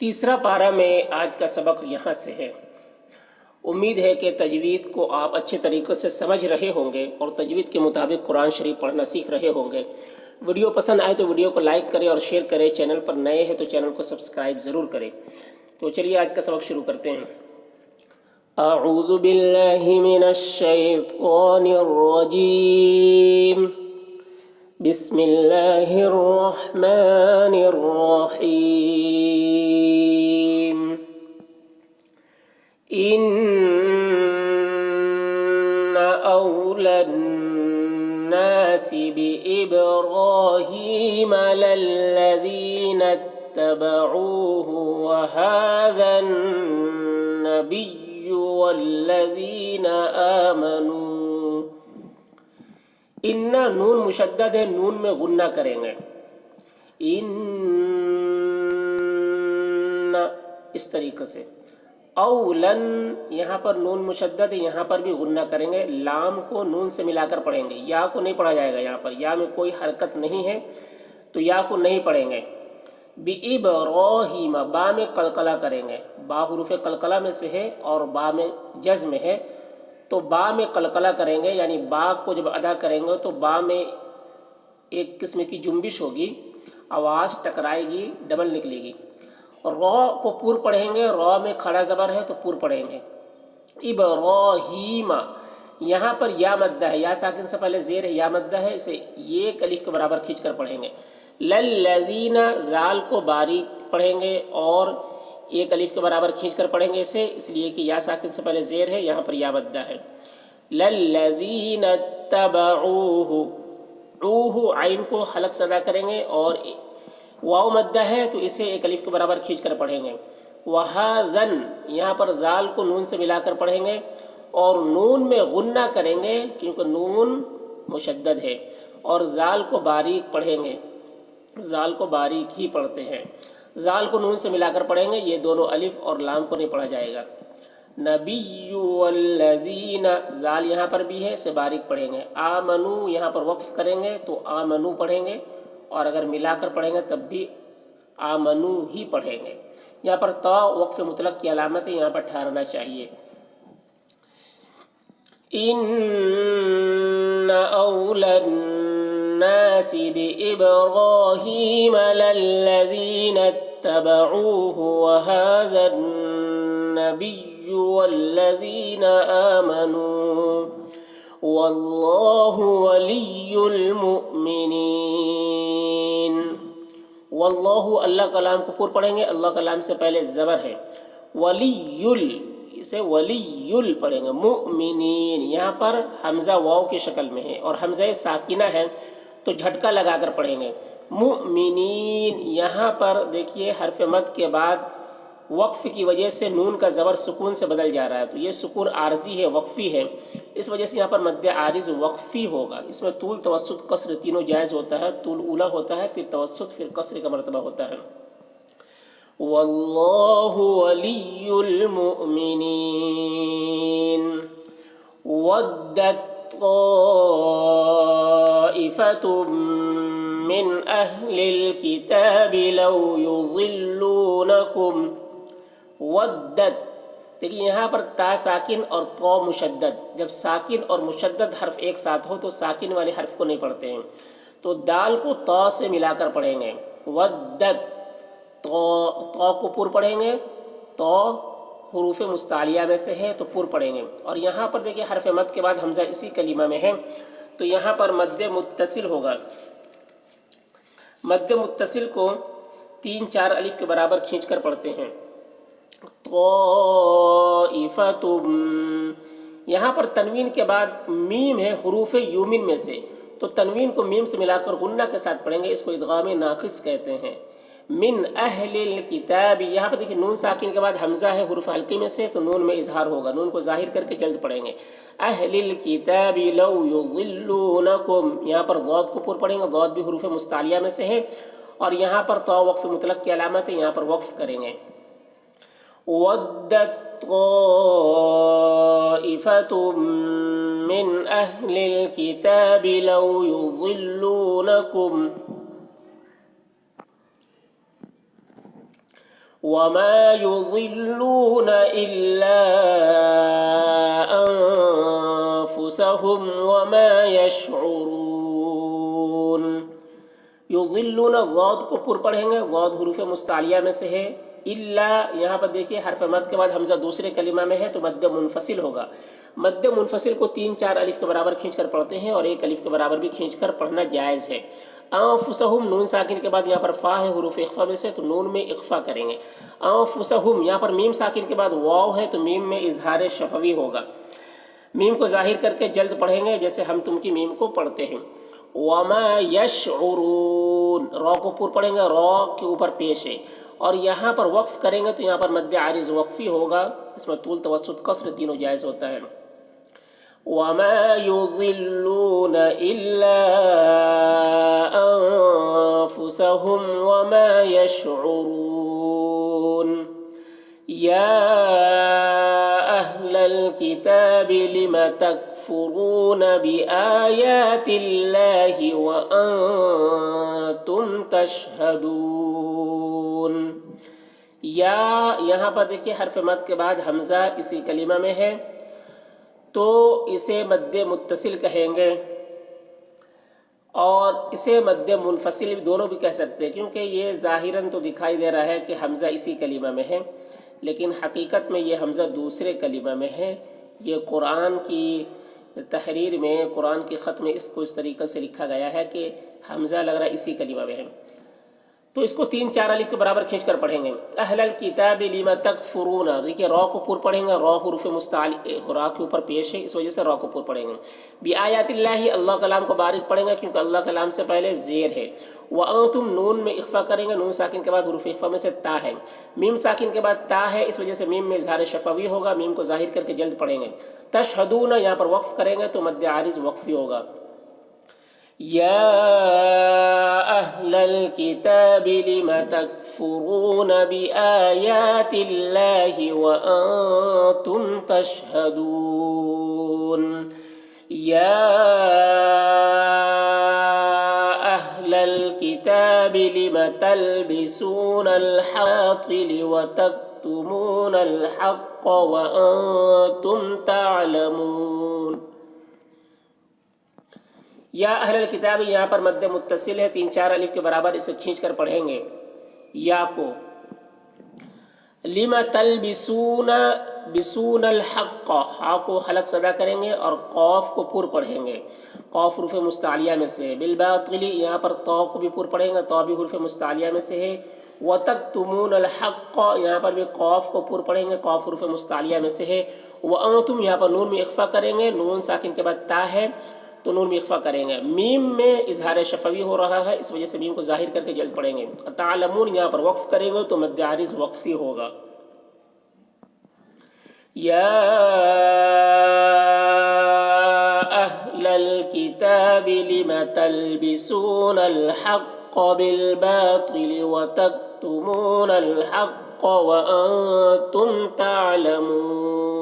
तीसरा पारा में आज का सबक यहाँ से है। उम्मीद है कि तजवीद को आप अच्छे तरीक़े से समझ रहे होंगे और तजवीद के मुताबिक कुरान शरीफ पढ़ना सीख रहे होंगे। वीडियो पसंद आए तो वीडियो को लाइक करें और शेयर करें। चैनल पर नए हैं तो चैनल को सब्सक्राइब ज़रूर करें। तो चलिए आज का सबक शुरू करते हैं। अऊज़ु बिल्लाहि मिनश शैतानिर रजीम। बिस्मिल्लाहिर रहमानिर रहीम। इन्ना औलन नासि बिइब्राहीम लल्लज़ीना इत्तबऊहु व हाज़न नबिय्यु वल्लज़ीना आमनू। इन्ना नून मुशद्दद है, नून में गुन्ना करेंगे। इन्ना इस तरीक़े से। औलन यहाँ पर नून मुशद्दद है, यहाँ पर भी गुन्ना करेंगे। लाम को नून से मिलाकर पढ़ेंगे, या को नहीं पढ़ा जाएगा। यहाँ पर या में कोई हरकत नहीं है तो या को नहीं पढ़ेंगे। बिइब्राहीम बा में कलकला करेंगे। बा हुरूफ़ कलकला में से है और बा में जज़्म है, तो बा में कलकला करेंगे। यानी बा को जब अदा करेंगे तो बा में एक किस्म की जुम्बिश होगी, आवाज़ टकराएगी, डबल निकलेगी। रॉ को पूर पढ़ेंगे, रॉ में खड़ा ज़बर है तो पूर पढ़ेंगे। इब्राहीम यहाँ पर या मद्दा है, या साकिन से पहले ज़ेर है, या मद्दा है, इसे ये कलिफ के बराबर खींच कर पढ़ेंगे। लल्लज़ीना लाल को बारीक पढ़ेंगे और एक अलिफ के बराबर खींच कर पढ़ेंगे इसे, इसलिए कि या साकिन से पहले ज़ेर है, यहाँ पर या मद्दा है। लल्लज़ीना तबऊहु, ऊहु आइन को हलक से अदा करेंगे और वाव मद्दा है तो इसे एक अलिफ के बराबर खींच कर पढ़ेंगे। वहाज़न यहाँ पर दाल को नून से मिलाकर पढ़ेंगे और नून में गुन्ना करेंगे क्योंकि नून मुशद्दद है, और दाल को बारीक पढ़ेंगे। दाल को बारीक ही पढ़ते हैं, दाल को नून से मिलाकर पढ़ेंगे। ये दोनों अलिफ और लाम को नहीं पढ़ा जाएगा। नबिय्यु वल्लज़ीना दाल यहाँ पर भी है, इसे बारीक पढ़ेंगे। आमनू यहाँ पर वक्फ करेंगे तो आमनू पढ़ेंगे, और अगर मिलाकर पढ़ेंगे तब भी आमनू ही पढ़ेंगे। यहाँ पर ता वक्फ मुतलक की अलामत है, यहाँ पर ठहरना चाहिए। इन्ना औलन नासि बिइब्राहीम लल्लज़ीना इत्तबऊहु व हाज़न नबिय्यु वल्लज़ीना आमनू वल्लाहु वलियुल मुमिनीन। वल्लाहु अल्लाह कलाम को पूर पढ़ेंगे, अल्लाह कलाम से पहले ज़बर है। वलियुल इसे वलियुल पढ़ेंगे। मुमिनीन यहाँ पर हमज़ा वाव की शक्ल में है और हमज़ा साकिना है तो झटका लगाकर पढ़ेंगे। मुमिनीन यहाँ पर देखिए हरफ मद के बाद वक्फ़ की वजह से नून का ज़बर सुकून से बदल जा रहा है, तो ये सुकून आर्जी है, वक्फ़ी है, इस वजह से यहाँ पर मद्दे आरिज़ वक्फ़ी होगा। इसमें तूल तवस्सुत कसर तीनों जायज़ होता है। तूल उला होता है, फिर तवस्सुत, फिर कसर का मर्तबा होता है। वल्लाहु वलियुल मुमिनीन। वद्दत ताइफ़तुम मिन अहलिल किताबि लौ युज़िल्लूनकुम। वद्दत देखिए यहाँ पर ता साकिन और तो मुशद्दद। जब साकिन और मुशद्दद हर्फ एक साथ हो तो साकिन वाले हर्फ को नहीं पढ़ते हैं, तो दाल को तो से मिलाकर पढ़ेंगे। वद्दत तो को पूर पढ़ेंगे, तो हुरूफ मुस्तालिया में से है तो पूर पढ़ेंगे। और यहाँ पर देखिए हर्फ मद के बाद हमज़ा इसी कलीमा में है तो यहाँ पर मद्दे मुत्तसिल होगा। मद्दे मुत्तसिल को 3-4 अलिफ के बराबर खींच कर पढ़ते हैं। ताइफ़तुम यहाँ पर तनवीन के बाद मीम है हुरूफ यूमिन में से, तो तनवीन को मीम से मिलाकर गुन्ना के साथ पढ़ेंगे। इसको इदगाम नाक़िस कहते हैं। मिन अहलिल किताब यहाँ पर देखिए नून साकिन के बाद हमज़ा है हुरूफ हल्की में से, तो नून में इजहार होगा। नून को ज़ाहिर करके जल्द पढ़ेंगे। अहलिल किताब लौ युज़िल्लूनकुम यहाँ पर ज़ाद को पूर पढ़ेंगे। ज़ाद भी हुरूफ मुस्तालिया में से है और यहाँ पर तो वक्फ़ मुतलक की अलामत है, यहाँ पर वक्फ़ करेंगे। वद्दत ताइफ़तुम मिन अहलिल किताबि लौ युज़िल्लूनकुम وما يضلون إلا أنفسهم وما يشعرون. یضلون ضاد کو پر پڑھیں گے، ضاد حروف مستعلیہ میں سے ہے. الا یہاں پر دیکھیے حرف مد کے بعد حمزہ دوسرے کلمہ میں ہے تو مد منفصل ہوگا. مد منفصل کو 3-4 الف کے برابر کھینچ کر پڑھتے ہیں اور 1 الف کے برابر بھی کھینچ کر پڑھنا جائز ہے. انفسہم نون ساکن کے بعد یہاں پر فا ہے حروف اخفا میں سے تو نون میں اخفا کریں گے. انفسہم یہاں پر میم ساکن کے بعد واو ہے تو میم میں اظہار شفوی ہوگا. میم کو ظاہر کر کے جلد پڑھیں گے جیسے ہم تم کی میم کو پڑھتے ہیں. وما یشعرون را کو پر پڑھیں گے، را کے اوپر پیش ہے اور یہاں پر وقف کریں گے تو یہاں پر مد عارض وقفی ہوگا. اس میں طول توسط قصر تینوں جائز ہوتا ہے. وما يضلون إلا أنفسهم وما يشعرون. يا أهل الكتاب لم تكفرون بآيات الله وأنتم تشهدون. یا یہاں پر دیکھیے حرف مد کے بعد حمزہ اسی کلمہ میں ہے تو اسے مد متصل کہیں گے اور اسے مد منفصل دونوں بھی کہہ سکتے ہیں کیونکہ یہ ظاہراً تو دکھائی دے رہا ہے کہ حمزہ اسی کلمہ میں ہے لیکن حقیقت میں یہ حمزہ دوسرے کلمہ میں ہے. یہ قرآن کی تحریر میں، قرآن کے خط میں اس کو اس طریقے سے لکھا گیا ہے کہ حمزہ لگ رہا ہے اسی کلمہ میں ہے تو اس کو 3-4 الف کے برابر کھینچ کر پڑھیں گے. اہل الکتاب لم تکفرون، دیکھیے را کو پر پڑھیں گے، را حروف مستعلی را کے اوپر پیش ہے اس وجہ سے را کو پر پڑھیں گے. بآیات اللہ اللہ کلام کو باریک پڑھیں گے کیونکہ اللہ کلام سے پہلے زیر ہے. وانتم نون میں اخفا کریں گے، نون ساکن کے بعد حروف اخفا میں سے تا ہے. میم ساکن کے بعد تا ہے اس وجہ سے میم میں اظہار شفوی ہوگا، میم کو ظاہر کر کے جلد پڑھیں گے. تشہدون یہاں پر وقف کریں گے تو مد عارض وقفی ہوگا. یا اہل الکتاب لم تکفرون بآیات اللہ وانتم تشہدون. یا اہل الکتاب لم تلبسون الحاطل وتکتمون الحق وانتم تعلمون. یا اہل الکتاب یہاں پر مد متصل ہے 3-4 الف کے برابر اسے کھینچ کر پڑھیں گے. یا کو لما تلبسون بسون الحق، ہا کو حلق صدا کریں گے اور قاف کو پر پڑھیں گے، قاف حروف مستعلیہ میں سے. بالباطل یہاں پر تو کو بھی پر پڑھیں گے، تو بھی حروف مستعلیہ میں سے ہے. وتکتمون الحق یہاں پر بھی قاف کو پر پڑھیں گے، قاف حروف مستعلیہ میں سے ہے. وانتم یہاں پر نون میں اخفا کریں گے، نون ساکن کے بعد تا ہے تو نون میں اخفا کریں گے. میم میں اظہار شفوی ہو رہا ہے اس وجہ سے میم کو ظاہر کر کے جلد پڑھیں گے. تعلمون یہاں پر وقف کریں گے تو مد عارض وقفی ہوگا. یا اہل الکتاب لم تلبسون الحق بالباطل وتکتمون الحق وانتم تعلمون.